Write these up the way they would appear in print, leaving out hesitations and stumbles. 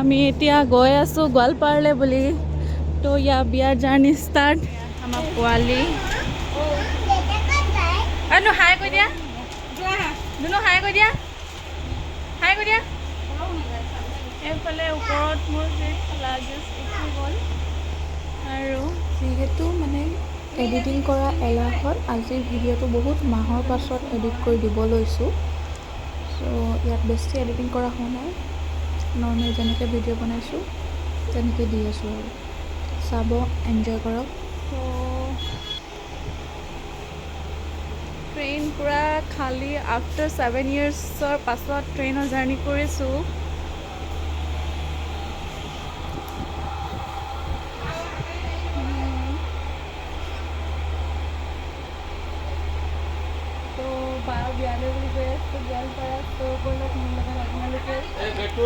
আমি এতিয়া গৈ আছোঁ গোৱালপাৰালৈ বুলি তো ইয়াৰ বিয়াৰ জাৰ্ণি ষ্টাৰ্ট আমাৰ পোৱালি নো হাই কৈ দিয়া দুনু হাই কৈ দিয়া এইফালে ওপৰত মোৰ লাগেজ উঠি গ'ল আৰু যিহেতু মানে এডিটিং কৰা এলাহ হ'ল আজিৰ ভিডিঅ'টো বহুত মাহৰ পাছত এডিট কৰি দিব লৈছোঁ চ' ইয়াত বেছি এডিটিং কৰা হোৱা নাই নৰ্মেল যেনেকৈ ভিডিঅ' বনাইছোঁ তেনেকৈ দি আছোঁ আৰু চাব এনজয় কৰক ট্ৰেইন পূৰা খালী আফটাৰ 7 yearsৰ পাছত ট্ৰেইনৰ জাৰ্ণি কৰিছোঁ তো বাৰ বিয়ালৈ বুলি কৈ আছোঁ গোৱালপাৰাত তো ব'লক মোৰ লগত আপোনালোকে তো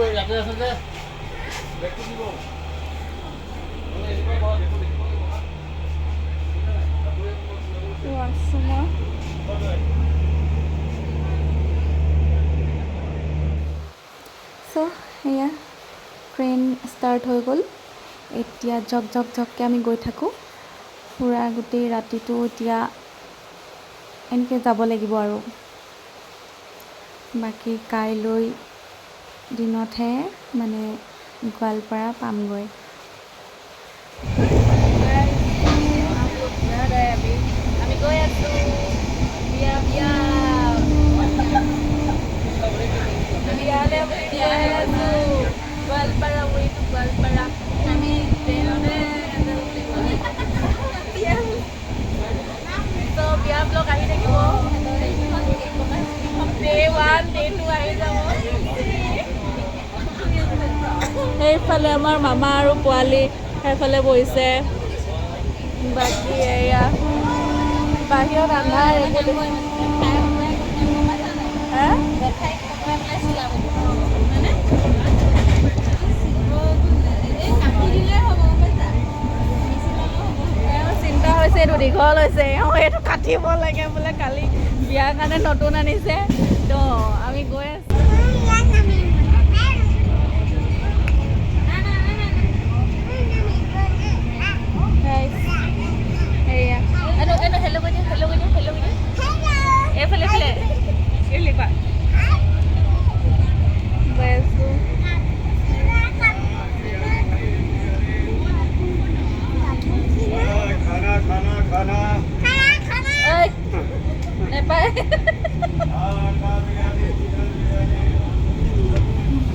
আছোঁ মই চ' সেয়া ট্ৰেইন ষ্টাৰ্ট হৈ গ'ল এতিয়া ঝককৈ আমি গৈ থাকোঁ পূৰা গোটেই ৰাতিটো এতিয়া এনেকৈ যাব লাগিব আৰু বাকী কাইলৈ দিনতহে মানে গোৱালপাৰা পামগৈ আমি গৈ আছোঁ গোৱালপাৰা আমি ট্ৰেইনতে তো বিয়া ব্লগ আহি থাকিব ডে 1 ডে 2 আহি যাব সেইফালে আমাৰ মামা আৰু পোৱালি সেইফালে বহিছে বাকী এয়া বাহিৰত আন্ধাৰ চিন্তা হৈছে এইটো দীঘল হৈছে এইটো কাটিব লাগে বোলে কালি বিয়াৰ কাৰণে নতুন আনিছে তো আমি গৈ আছোঁ এইফালে লিখা গৈ আছোঁ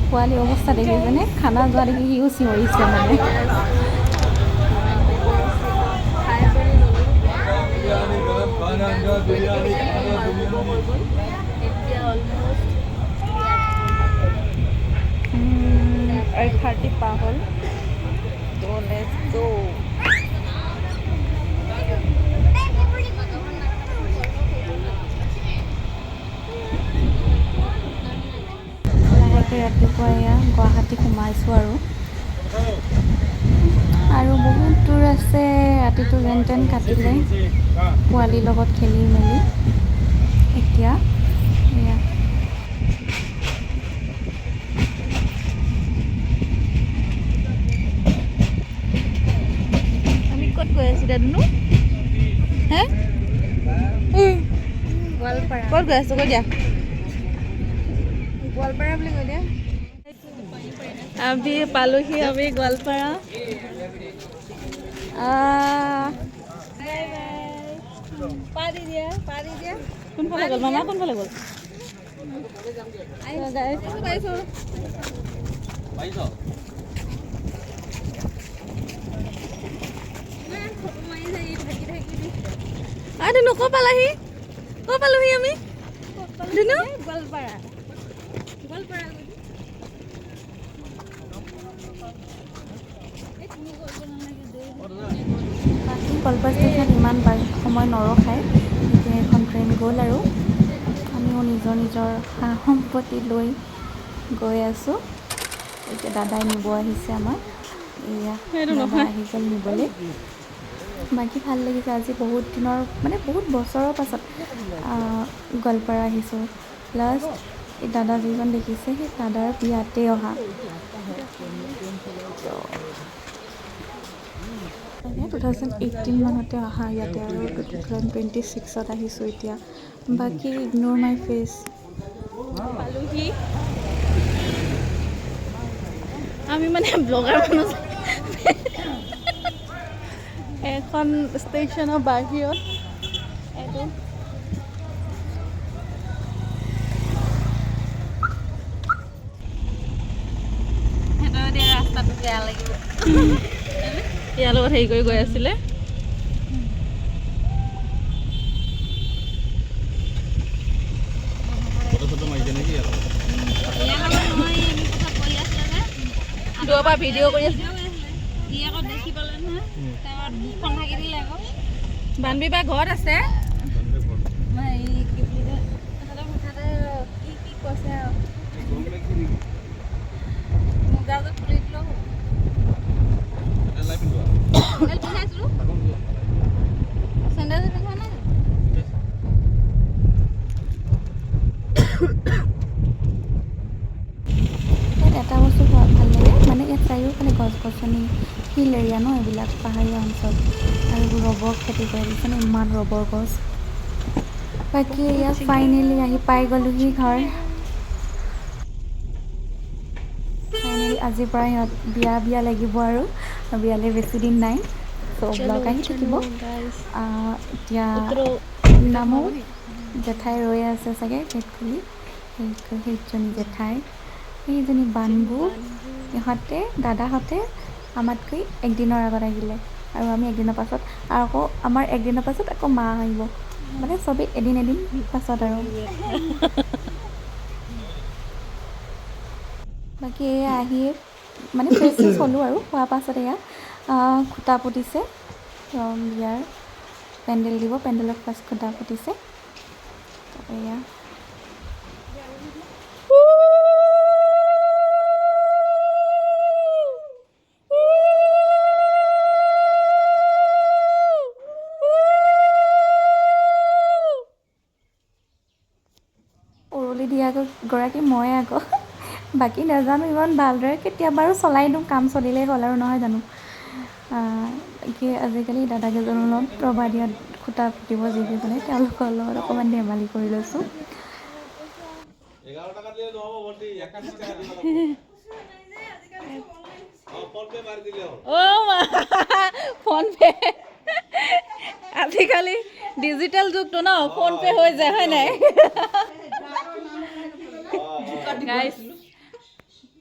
পোৱালি অৱস্থা দেখিছেনে খানা যোৱা দেখি সিও চিঞৰিছে মানে এতিয়া অলমষ্ট 8:30 পাৰ হ'ল তো লেটছ গো লাহেকৈ ৰাতিপুৱা এয়া গুৱাহাটী সোমাইছোঁ আৰু বহুত দূৰ আছে ৰাতিটো যেন তেন কাটিলে পোৱালিৰ লগত খেলি মেলি এতিয়া এয়া আমি ক'ত গৈ আছোঁ দাদুনো হে গোৱালপাৰা ক'ত গৈ আছোঁ কৈ দিয়া গোৱালপাৰা বুলি কৈ দিয়া আমি পালোহি আমি গোৱালপাৰা পাৰি দিয়া কোনফালে গ'ল মামা কোনফালে গ'ল ধুনু ক'ত পালাহি আমি ধুনু গোৱালপাৰা বাকী গোৱালপাৰা ষ্টেচন ইমান সময় নৰখায় এতিয়া এখন ট্ৰেইন গ'ল আৰু আমিও নিজৰ সা সম্পত্তি লৈ গৈ আছোঁ এতিয়া দাদাই নিব আহিছে আমাক এয়া দাদা আহি গ'ল নিবলৈ বাকী ভাল লাগিছে আজি বহুত দিনৰ মানে বহুত বছৰৰ পাছত গোৱালপাৰা আহিছোঁ লাষ্ট এই দাদা যিজন দেখিছে সেই দাদাৰ বিয়াতে অহা। 2018 মানতে অহা ইয়াতে আৰু 2026ত আহিছোঁ এতিয়া। বাকী ইগন'ৰ মাই ফেচ। পালোহি আমি মানে ব্লগাৰ মানুহ এখন ষ্টেচনৰ বাহিৰত এইটো ৰাস্তাটো বেয়া লাগিব ইয়াৰ লগত হেৰি কৰি গৈ আছিলে দূৰৰ পৰা ভিডিঅ' কৰি আছে বানবী বা ঘৰত আছে কি কৈছে মুগাযোৰ খুলি দিলোঁ চেণ্ডেলযোৰ পিন্ধা নাই এটা বস্তু ভাল লাগে মানে ইয়াত চাৰিওফালে গছ গছনি হিল এৰিয়া ন এইবিলাক পাহাৰীয়া অঞ্চল আৰু ৰবৰ খেতি কৰি দিছে ন ইমান ৰবৰ গছ বাকী ইয়াত ফাইনেলি আহি পাই গ'লোহি ঘৰ ফাইনেলি আজিৰ পৰা সিহঁত বিয়া লাগিব আৰু বিয়ালৈ বেছি দিন নাই চ' ব্লগ আহি থাকিব এতিয়া নামো জেঠাই ৰৈ আছে চাগে গেট খুলি সেইজনী জেঠাই সেইজনী বানবু ইহঁতে দাদাহঁতে আমাতকৈ একদিনৰ আগত আহিলে আৰু আমি একদিনৰ পাছত আৰু আকৌ আমাৰ একদিনৰ পাছত আকৌ মা আহিব মানে চবেই এদিন পাছত আৰু বাকী এয়া আহি মানে ফ্ৰেছ হ'লোঁ আৰু খোৱাৰ পাছত এয়া খুটা পুতিছে বিয়াৰ পেণ্ডেল দিব পেণ্ডেলত ফাৰ্ষ্ট খুটা পুতিছে তাৰপৰা এয়া উৰুলি দিয়া গৰাকী মই আকৌ বাকী নাজানো ইমান ভালদৰে কেতিয়াবা আৰু চলাই দিওঁ কাম চলিলেই হ'ল আৰু নহয় জানো কি আজিকালি দাদাকেইজনৰ লগত ৰভা দিয়াত খুটা পুতিব যিকেইজনে তেওঁলোকৰ লগত অকণমান ধেমালি কৰি লৈছোঁ ফোন পে আজিকালি ডিজিটেল যুগটো ন ফোন পে হৈ যায় হয় নাই গাইছ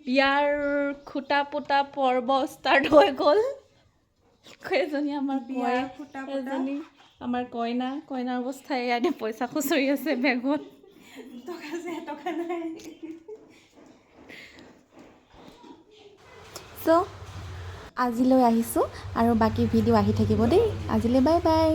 বিয়াৰ খুটা পুতা পৰ্ব ষ্টাৰ্ট হৈ গ'ল এজনী আমাৰ বিয়াৰ এজনী আমাৰ কইনাৰ অৱস্থা ইয়াতে পইচা খুচৰি আছে বেগত টকা নাই চ' আজিলৈ আহিছোঁ আৰু বাকী ভিডিঅ' আহি থাকিব দেই আজিলৈ বাই বাই